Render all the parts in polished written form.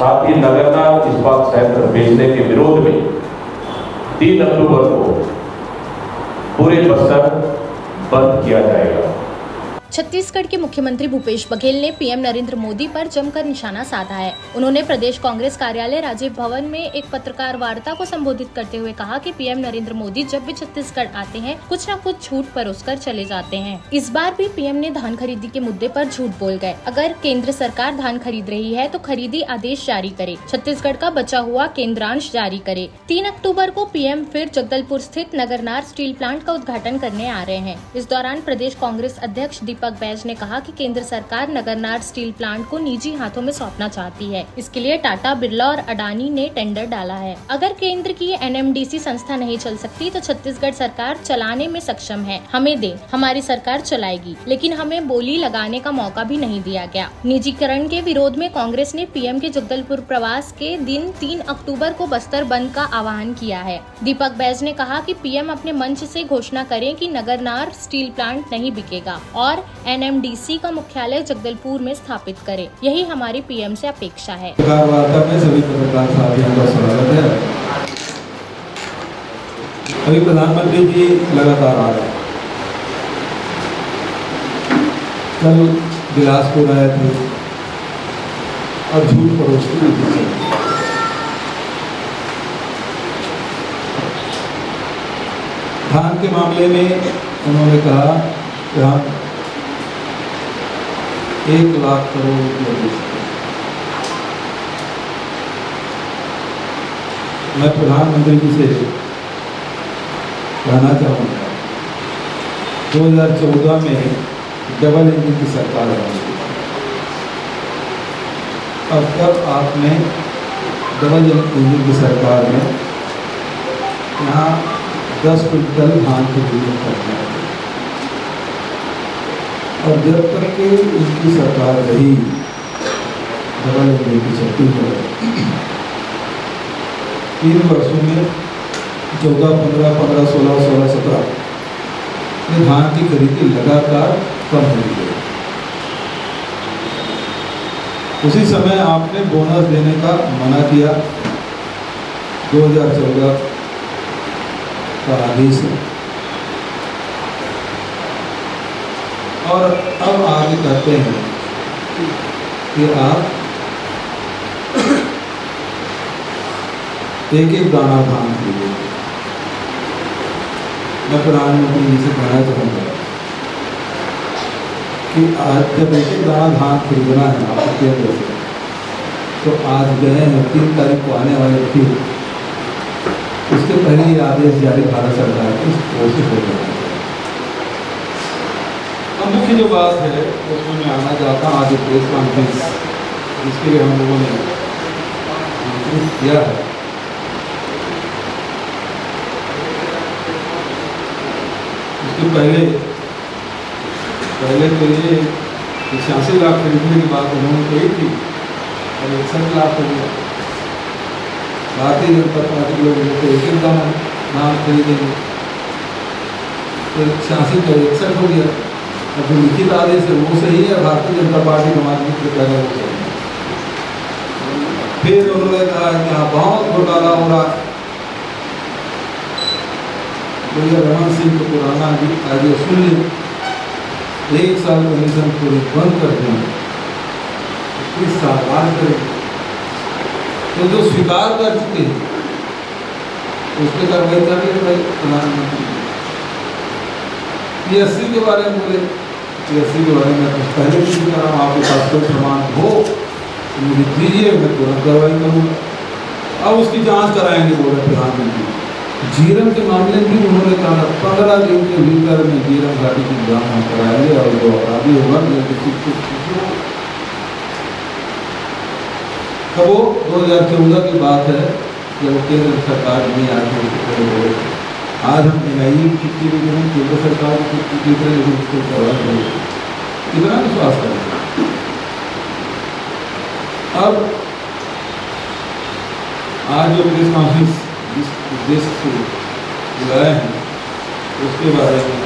साथ ही नगरनार इस्पात संयंत्र बेचने के विरोध में 3 अक्टूबर को पूरे बस्तर बंद किया जाएगा। छत्तीसगढ़ के मुख्यमंत्री भूपेश बघेल ने पीएम नरेंद्र मोदी पर जमकर निशाना साधा है। उन्होंने प्रदेश कांग्रेस कार्यालय राजीव भवन में एक पत्रकार वार्ता को संबोधित करते हुए कहा कि पीएम नरेंद्र मोदी जब भी छत्तीसगढ़ आते हैं कुछ न कुछ झूठ परोसकर चले जाते हैं। इस बार भी पीएम ने धान खरीदी के मुद्दे पर झूठ बोल गए। अगर केंद्र सरकार धान खरीद रही है तो खरीदी आदेश जारी करे, छत्तीसगढ़ का बचा हुआ केंद्रांश जारी करे। 3 अक्टूबर को पीएम फिर जगदलपुर स्थित नगरनार स्टील प्लांट का उद्घाटन करने आ रहे हैं। इस दौरान प्रदेश कांग्रेस अध्यक्ष दीपक बैज ने कहा कि केंद्र सरकार नगरनार स्टील प्लांट को निजी हाथों में सौंपना चाहती है। इसके लिए टाटा, बिरला और अडानी ने टेंडर डाला है। अगर केंद्र की एनएमडीसी संस्था नहीं चल सकती तो छत्तीसगढ़ सरकार चलाने में सक्षम है। हमें दे, हमारी सरकार चलाएगी, लेकिन हमें बोली लगाने का मौका भी नहीं दिया गया। निजीकरण के विरोध में कांग्रेस ने पीएम के जगदलपुर प्रवास के दिन 3 अक्टूबर को बस्तर बंद का आह्वान किया है। दीपक बैज ने कहा कि पीएम अपने मंच से घोषणा करें कि नगरनार स्टील प्लांट नहीं बिकेगा और एनएमडीसी का मुख्यालय जगदलपुर में स्थापित करे। यही हमारी पीएम से अपेक्षा है। वार्ता में सभी पत्रकार साथियों का स्वागत है। अभी प्रधानमंत्री जी लगातार आ रहे हैं। कल बिलासपुर आए थे और झूठ परोसते हुए धान के मामले में उन्होंने कहा कि हम 1 लाख करोड़ रुपये दे सकते। मैं प्रधानमंत्री जी से कहना चाहूँगा 2014 में डबल इंजन की सरकार बनी। अब तक आपने डबल इंजन की सरकार में यहाँ 10 क्विंटल धान की बिक्री करते हैं और जब तक के इनकी सरकार रही डबल इंजन की चलती है 3 वर्षों में 14, 15, 15, 16, 16, 17 में धान की खरीदी लगातार कम हो गई। उसी समय आपने बोनस देने का मना किया। 2014 का आदेश है और अब आगे कहते हैं कि आप एक दाना धान खरीदो। मैं प्रधानमंत्री जी से कहना चाहूँगा कि आज जब एक दाना धान खरीदना है आपको केंद्र से, तो आज गए हैं 3 तारीख को आने वाले थी, उसके पहले ये आदेश जारी भारत सरकार की कोशिश हो रही है। अब मुख्य जो बात है उसमें मैं आना चाहता हूँ। आज प्रेस कॉन्फ्रेंस जिसके लिए हम लोगों ने किया है, उसके पहले तो ये 86 लाख खरीदने की बात उन्होंने कही थी और 61 लाख हो गया। भारतीय जनता पार्टी के लोग तो एक दाना धान खरीदेंगे, तो 86 का 61 हो गया। और जो लिखित आदेश है वो सही है, भारतीय जनता पार्टी हमारे मित्र कह रहे वो सही है। फिर उन्होंने कहा कि यहाँ बहुत घोटाला हो रहा है। भैया रमन सिंह को पुराना आइडिया सुन ली, 1 साल कमीशन पूरे बंद कर देंगे, 21 साल बाद करेंगे। तो जो स्वीकार कर चुके हैं उसके कार्रवाई कर रहे भाई प्रधानमंत्री। PSC के बारे में बोले, PSC के बारे में कुछ पहले भी कह रहा हूँ, आपके पास कोई प्रमाण हो मुझे दीजिए, मैं तुरंत कार्रवाई करूँगा। अब उसकी जांच कराएंगे बोले प्रधानमंत्री। जीरम के मामले में भी उन्होंने कहा 15 दिन के भीतर में जीरम घाटी की जांच हम कराएंगे और जो अपराधी होगा तो वो 2014 की बात है जब केंद्र सरकार नहीं आती। आज हम NIA की चिट्ठी भी दें, केंद्र सरकार की चिट्ठी देख रहे हैं, उसको करवा रहे हैं। कितना विश्वास करें। अब आज जो प्रेस कॉन्फ्रेंस जिस उद्देश्य से बुलाए हैं उसके बारे में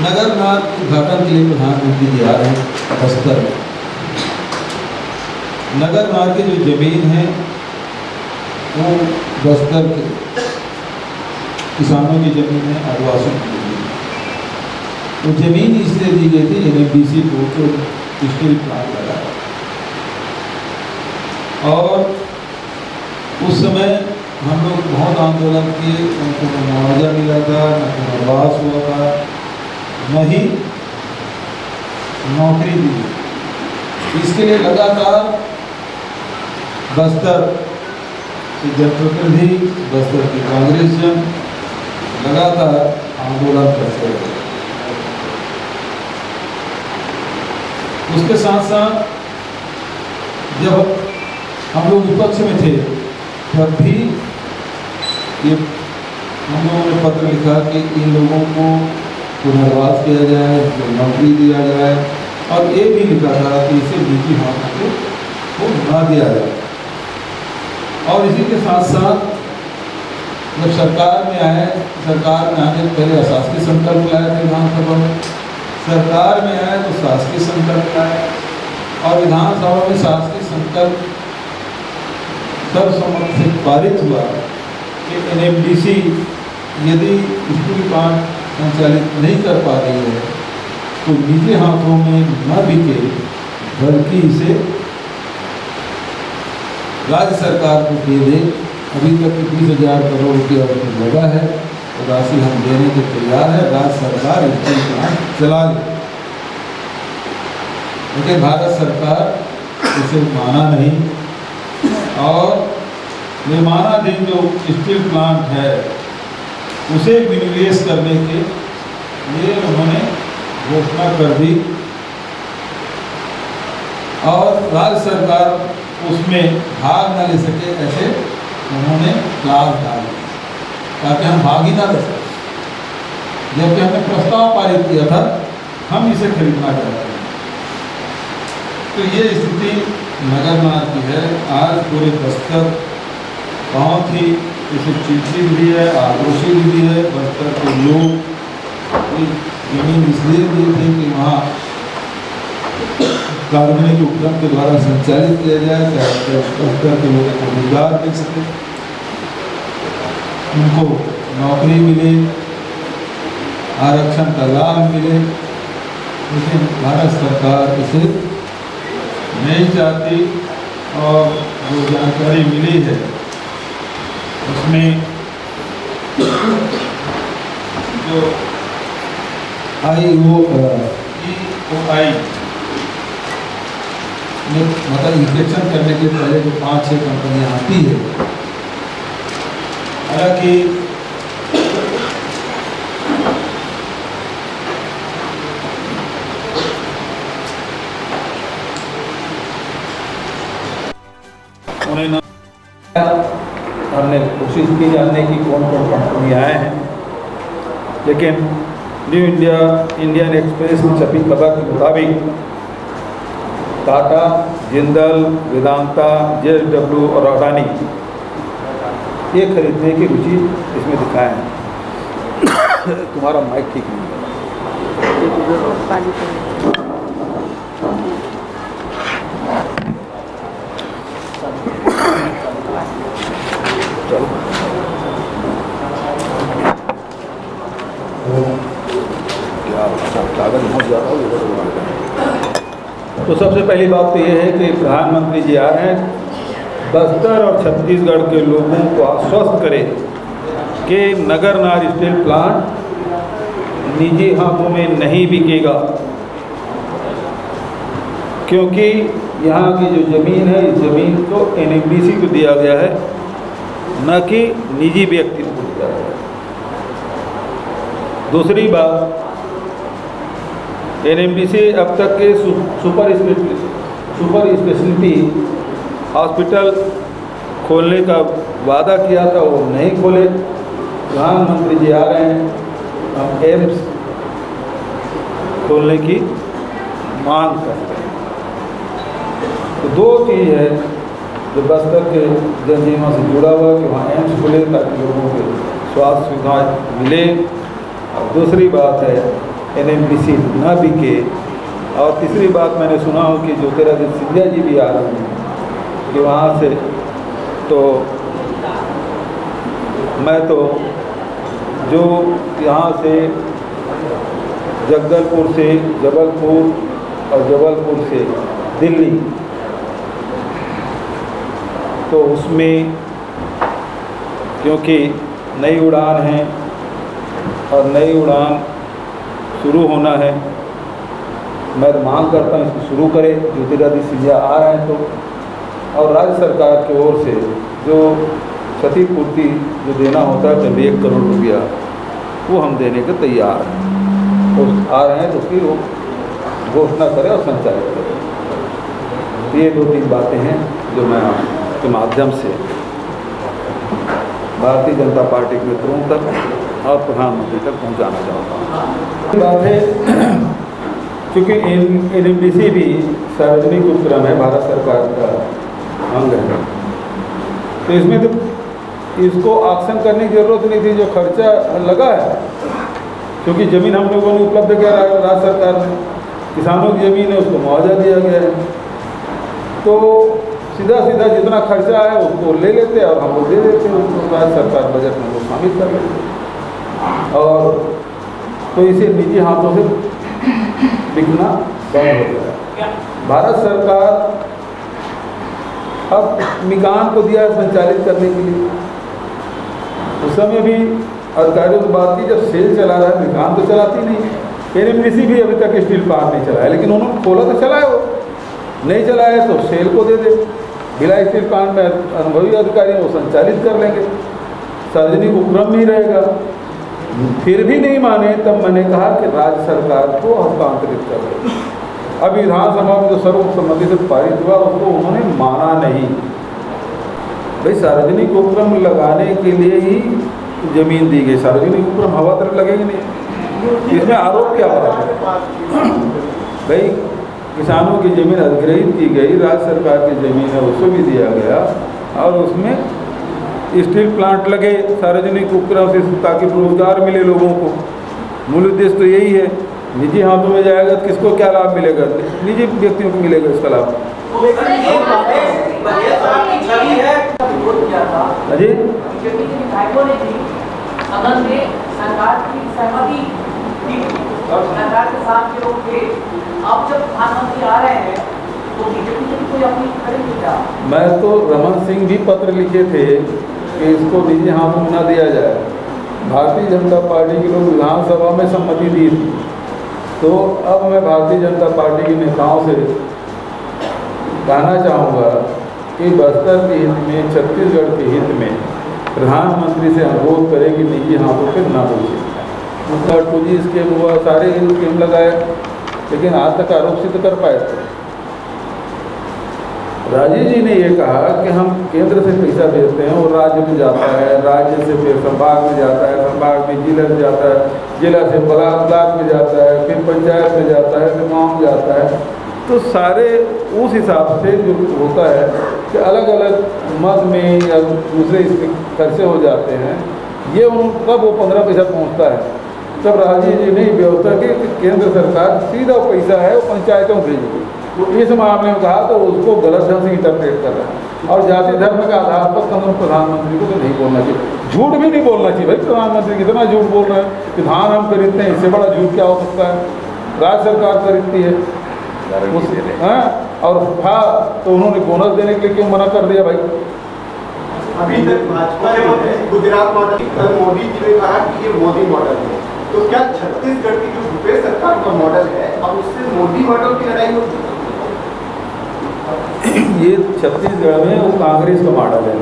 नगरनार के उद्घाटन के लिए प्रधानमंत्री जी आ रहे हैं बस्तर में। नगरनार की जो जमीन है वो बस्तर के किसानों की जमीन है, आदिवासियों की जमीन है। वो जमीन इसलिए दी गई थी NMDC को जो स्टील प्लांट लगा, और उस समय हम लोग बहुत आंदोलन किए, उनको न मुआवजा मिला था, न पुनर्वास हुआ था, न ही नौकरी दी। इसके लिए लगातार बस्तर के जनप्रतिनिधि, बस्तर के कांग्रेस जन लगातार आंदोलन करते रहे। उसके साथ साथ जब हम लोग विपक्ष में थे तब भी ये हम लोगों ने पत्र लिखा कि इन लोगों को पुनर्वास किया जाए, इनको नौकरी दिया जाए, और ये भी लिखा था कि इसे निजी हाथों को ना दिया जाए। और इसी के साथ साथ जब सरकार में आए, सरकार में आने से पहले अशासकीय संकल्प लाए थे विधानसभा में, सरकार में आए तो शासकीय संकल्प लाए, और विधानसभा में शासकीय संकल्प सर्वसम्मति से पारित हुआ कि NMDC यदि स्टील प्लांट संचालित नहीं कर पा रही है तो निजी हाथों में न बिके, बल्कि इसे राज्य सरकार को दे दे। अभी तक 20,000 करोड़ रुपया लगा है, तो राशि हम देने के तैयार है, राज्य सरकार स्टील प्लांट चला ले। लेकिन भारत सरकार इसे माना नहीं, और निर्माणाधीन जो स्टील प्लांट है उसे विनिवेश करने के लिए उन्होंने घोषणा कर दी, और राज्य सरकार उसमें भाग न ले सके, ऐसे उन्होंने क्लास डाल दी ताकि हम भाग ही ना ले सकें। जबकि हमने प्रस्ताव पारित किया था, हम इसे खरीदना चाहते हैं। तो ये स्थिति नगरनार की है। आज पूरे बस्तर बहुत ही इसे चिंतित भी है, आक्रोशित भी है। बस्तर के लोग जमीन इसलिए दी थी कि वहाँ कार्बनिक उपक्रम के द्वारा संचालित किया जाए, ताकि बस्तर के लोगों को रोजगार मिल सके, उनको नौकरी मिले, आरक्षण का लाभ मिले। लेकिन भारत सरकार इसे नहीं चाहती, और जो जानकारी मिली है उसमें जो EOI में मतलब इंस्पेक्शन करने के पहले जो 5-6 कंपनियां आती है, हालांकि उन्हें हमने कोशिश की जानने की कौन कौन कंपनियाँ आए हैं, लेकिन न्यू इंडियन एक्सप्रेस में छपी खबर के मुताबिक टाटा, जिंदल, वेदांता, JSW और अडानी ये खरीदने की रुचि इसमें दिखाए हैं। तुम्हारा माइक ठीक नहीं है। तो सबसे पहली बात तो ये है कि प्रधानमंत्री जी आ रहे हैं, बस्तर और छत्तीसगढ़ के लोगों को आश्वस्त करें कि नगरनार स्टील प्लांट निजी हाथों में नहीं बिकेगा, क्योंकि यहाँ की जो ज़मीन है इस ज़मीन को NMDC को दिया गया है, न कि निजी व्यक्ति को दिया गया है। दूसरी बात, NMDC अब तक के सुपर स्पेशलिटी हॉस्पिटल खोलने का वादा किया था, वो नहीं खोले। प्रधानमंत्री जी आ रहे हैं, हम एम्स खोलने की मांग करते हैं। तो दो चीज़ है जो बस्तर के जनजीवन से जुड़ा हुआ है कि वहाँ एम्स खुले ताकि लोगों को स्वास्थ्य सुविधाएँ मिले। और दूसरी बात है NMDC न बिके। और तीसरी बात मैंने सुना हो कि ज्योतिरादित्य सिंधिया जी भी आ रहे हैं कि वहाँ से, तो मैं तो जो यहाँ से जगदलपुर से जबलपुर और जबलपुर से दिल्ली, तो उसमें क्योंकि नई उड़ान है और नई उड़ान शुरू होना है, मैं मांग करता हूँ इसको शुरू करें। ज्योतिरादित्य सिंधिया आ रहे हैं तो, और राज्य सरकार की ओर से जो क्षतिपूर्ति जो देना होता है करीब 1 करोड़ रुपया, वो हम देने के तैयार हैं। तो आ रहे हैं तो फिर वो घोषणा करें और संचालित करें। ये 2-3 बातें हैं जो मैं आपके माध्यम से भारतीय जनता पार्टी के मित्रों तक और प्रधानमंत्री तक पहुंचाना चाहता हूँ। बात है क्योंकि NMDC भी सार्वजनिक उपक्रम है, भारत सरकार का अंग है, तो इसमें तो इसको ऑक्शन करने की ज़रूरत नहीं थी। जो खर्चा लगा है, क्योंकि ज़मीन हम लोगों ने उपलब्ध किया राज्य सरकार ने, किसानों की ज़मीन है उसको मुआवजा दिया गया है, तो सीधा सीधा जितना खर्चा है उसको ले लेते हैं और हम लोग दे देते हैं, उसको राज्य सरकार बजट में वो शामिल कर लेते हैं। और तो इसे निजी हाथों से बिकना बंद हो गया। भारत सरकार अब मिकान को दिया है संचालित करने के लिए। उस समय भी अधिकारियों से बात की, जब सेल चला रहा है, मिकान तो चलाती नहीं। NMDC भी अभी तक स्टील प्लांट नहीं चलाया, लेकिन उन्होंने खोला तो चलाए, वो नहीं चलाया तो सेल को दे दे। भिलाई स्टील प्लांट में अनुभवी अधिकारी वो संचालित कर लेंगे, सार्वजनिक उपक्रम नहीं रहेगा। फिर भी नहीं माने, तब मैंने कहा कि राज्य सरकार को हस्तांतरित कर दे। अब विधानसभा में जो सर्वसम्मति से पारित हुआ उसको उन्होंने माना नहीं। भाई सार्वजनिक उपक्रम लगाने के लिए ही जमीन दी गई, सार्वजनिक उपक्रम हवा तरफ लगेगी नहीं। इसमें आरोप क्या बात है? भाई किसानों की ज़मीन अधिग्रहित की गई, राज्य सरकार की ज़मीन है उसको भी दिया गया, और उसमें स्टील प्लांट लगे सार्वजनिक उपक्रम से ताकि रोजगार मिले लोगों को। मूल उद्देश्य तो यही है। निजी हाथों में जाएगा तो किसको क्या लाभ मिलेगा? निजी व्यक्तियों को मिलेगा इसका लाभ। अजय सरकार के साथ के लोग थे, अब जब प्रधानमंत्री आ रहे हैं तो बीजेपी के कोई अपनी करेंगे क्या? मैं तो रमन सिंह भी पत्र लिखे थे कि इसको निजी हाथों में न दिया जाए। भारतीय जनता पार्टी के लोग विधानसभा में सम्मति दी थी, तो अब मैं भारतीय जनता पार्टी के नेताओं से कहना चाहूँगा कि बस्तर के हित में, छत्तीसगढ़ के हित में प्रधानमंत्री से अनुरोध करें कि निजी हाथों पर न पहुँचे। उसका 2G स्कीम हुआ, सारे स्कीम लगाए, लेकिन आज तक आरोप सिद्ध कर पाए थे। राजीव जी ने ये कहा कि हम केंद्र से पैसा भेजते हैं, वो राज्य में जाता है, राज्य से फिर संभाग में जाता है, संभाग में जिला में जाता है, जिला से ब्लॉक में जाता है, फिर पंचायत में जाता है, फिर गाँव में जाता है। तो सारे उस हिसाब से जो होता है कि अलग अलग मद में या दूसरे इसमें खर्चे हो जाते हैं। ये कब वो 15 पैसा पहुँचता है, तब राजीव जी ने व्यवस्था की कि केंद्र सरकार सीधा पैसा है वो पंचायतों को भेजेगी। इस मामले में कहा तो उसको गलत ढंग से इंटरप्रेट कर रहा है, और जाति धर्म के आधार पर कदम प्रधानमंत्री को तो नहीं बोलना चाहिए। झूठ भी नहीं बोलना चाहिए। भाई प्रधानमंत्री कितना झूठ बोल रहे हैं कि धान हम खरीदते हैं, इससे बड़ा झूठ क्या हो सकता है? राज्य सरकार खरीदती है और था तो उन्होंने बोनस देने के लिए क्यों मना कर दिया? भाई अभी तक भाजपा ने गुजरात मॉडल, कल मोदी जी ने कहा कि ये मोदी मॉडल है, तो क्या छत्तीसगढ़ की जो भूपेश सरकार का मॉडल है अब उससे मोदी मॉडल की लड़ाई होगी? ये छत्तीसगढ़ में वो कांग्रेस का मॉडल है,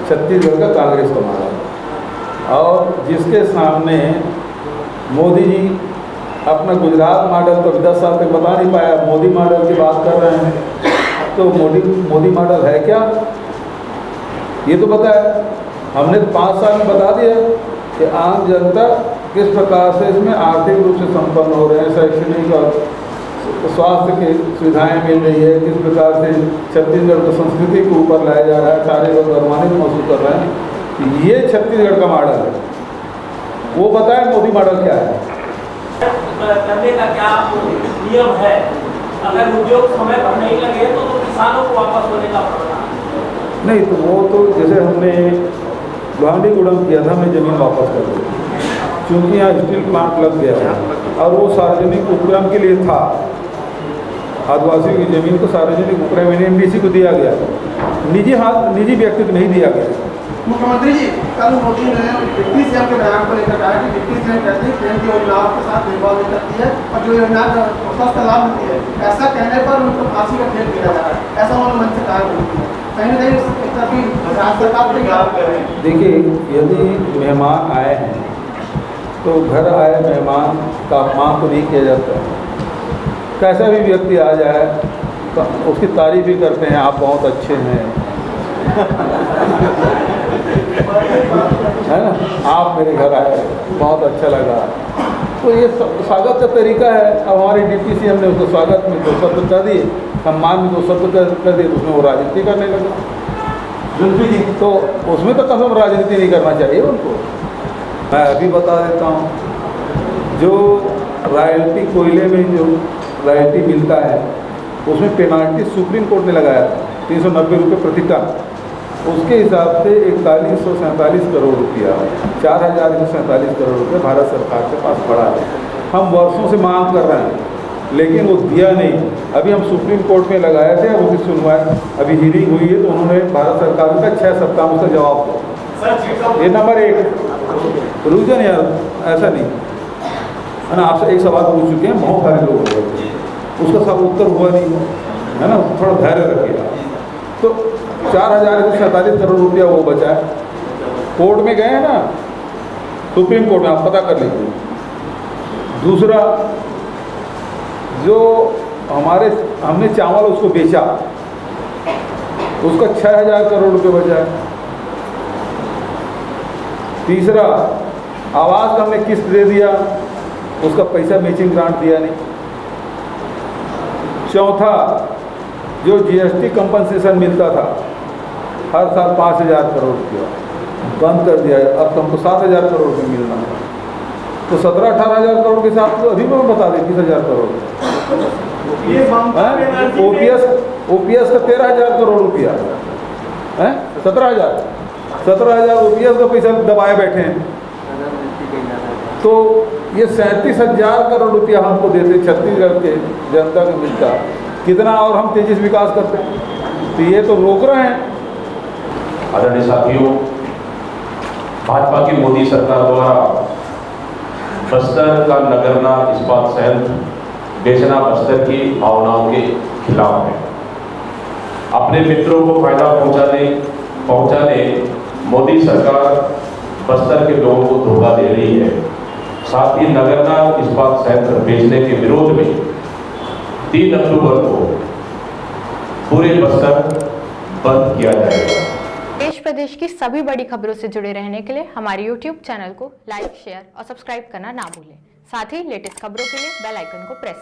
छत्तीसगढ़ का कांग्रेस का मॉडल, और जिसके सामने मोदी जी अपना गुजरात मॉडल तो 10 साल तक बता नहीं पाया, मोदी मॉडल की बात कर रहे हैं। तो मोदी मॉडल है क्या, ये तो पता है। हमने 5 साल में बता दिया कि आम जनता किस प्रकार से इसमें आर्थिक रूप से संपन्न हो रहे हैं, शैक्षणिक और स्वास्थ्य की सुविधाएं मिल रही है, किस प्रकार से छत्तीसगढ़ को संस्कृति के ऊपर लाया जा रहा है, सारे लोग गर्मान्वित महसूस कर रहे हैं। ये छत्तीसगढ़ का मॉडल है। वो बताए मोदी मॉडल क्या है। करने का क्या नियम है? अगर उद्योग समय पर नहीं लगे तो किसानों को वापस होने का पड़ेगा। नहीं तो वो तो जैसे हमने गुवाहाटी गुड़म किया था, मैं ज़मीन वापस कर दी क्योंकि यहाँ स्टील प्लांट लग गया और वो सार्वजनिक उपक्रम के लिए था। आदिवासियों की ज़मीन को सार्वजनिक उपक्रम NMDC को दिया गया, निजी व्यक्ति को नहीं दिया गया। मुख्यमंत्री जी, कल मोदी ने डिप्टी सीएम के बयान को लेकर कहा कि डिप्टी सीएम कहते हैं केंद्र की योजनाओं के साथ भेदभाव नहीं करती है और जो योजना का लाभ मिलती है, ऐसा कहने पर उनको फांसी का खेल खेला जा रहा है, ऐसा उन्होंने मन से कहा। कहीं ना कहीं राज्य सरकार पर क्या करें? देखिए, यदि मेहमान आए हैं तो घर आए मेहमान का अपमान तो नहीं किया जाता है। कैसा भी व्यक्ति आ जाए तो उसकी तारीफ ही करते हैं, आप बहुत अच्छे हैं है ना, आप मेरे घर आए बहुत अच्छा लगा। तो ये स्वागत का तरीका है। अब हमारे डिप्टी सीएम ने उसको स्वागत में 2 शब्द कर दिए, सम्मान में 2 शब्द कर दिए, तो उसमें वो राजनीति करने लगा। तो उसमें तो कम से कम राजनीति नहीं करना चाहिए उनको। मैं अभी बता देता हूँ, जो रॉयल्टी कोयले में जो रॉयल्टी मिलता है उसमें पेनाल्टी सुप्रीम कोर्ट ने लगाया था 390 रुपये प्रति टन। उसके हिसाब से 4147 करोड़ रुपया, 4147 करोड़ रुपये भारत सरकार के पास पड़ा है। हम वर्षों से मांग कर रहे हैं लेकिन वो दिया नहीं। अभी हम सुप्रीम कोर्ट में लगाए थे, अब उसकी सुनवाई अभी हियरिंग हुई है, तो उन्होंने भारत सरकार का 6 सप्ताह में उसका जवाब दिया। ये नंबर 1 रूजन यार, ऐसा नहीं है ना। आपसे एक सवाल पूछ चुके हैं, बहुत सारे लोग हो गए, उसका सब उत्तर हुआ नहीं है ना, थोड़ा धैर्य रखिएगा। तो 4147 करोड़ रुपया वो बचा है। कोर्ट में गए हैं ना, सुप्रीम कोर्ट में, आप पता कर लीजिए। दूसरा, जो हमने चावल उसको बेचा, उसका 6000 करोड़ रुपये बचा है। तीसरा, आवास का हमने किस्त दे दिया, उसका पैसा मैचिंग ग्रांट दिया नहीं। चौथा, जो GST कंपनसेशन मिलता था हर साल 5000 करोड़ रुपया, बंद कर दिया है। अब तुमको 7000 करोड़ रुपये मिलना है। तो 17-18 हज़ार करोड़ के साथ तो अभी मैं बता दें 20,000 करोड़। OPS का 13,000 करोड़ रुपया है, 17,000 OPS का पैसा दबाए बैठे हैं। तो ये 37,000 करोड़ रुपया हमको देते छत्तीसगढ़ के जनता को मिलता, कितना और हम तेजी से विकास करते हैं। तो ये तो रोक रहे हैं। आदरणीय साथियों, भाजपा की मोदी सरकार द्वारा बस्तर का नगरना इस्पात संयंत्र बेचना बस्तर की भावनाओं के खिलाफ है। अपने मित्रों को फायदा पहुंचाने मोदी सरकार बस्तर के लोगों को धोखा दे रही है। साथ ही नगरना इस्पात संयंत्र बेचने के विरोध में 3 अक्टूबर को पूरे बस्तर बंद किया जाएगा। देश प्रदेश की सभी बड़ी खबरों से जुड़े रहने के लिए हमारे YouTube चैनल को लाइक, शेयर और सब्सक्राइब करना ना भूलें। साथ ही लेटेस्ट खबरों के लिए बेल आइकन को प्रेस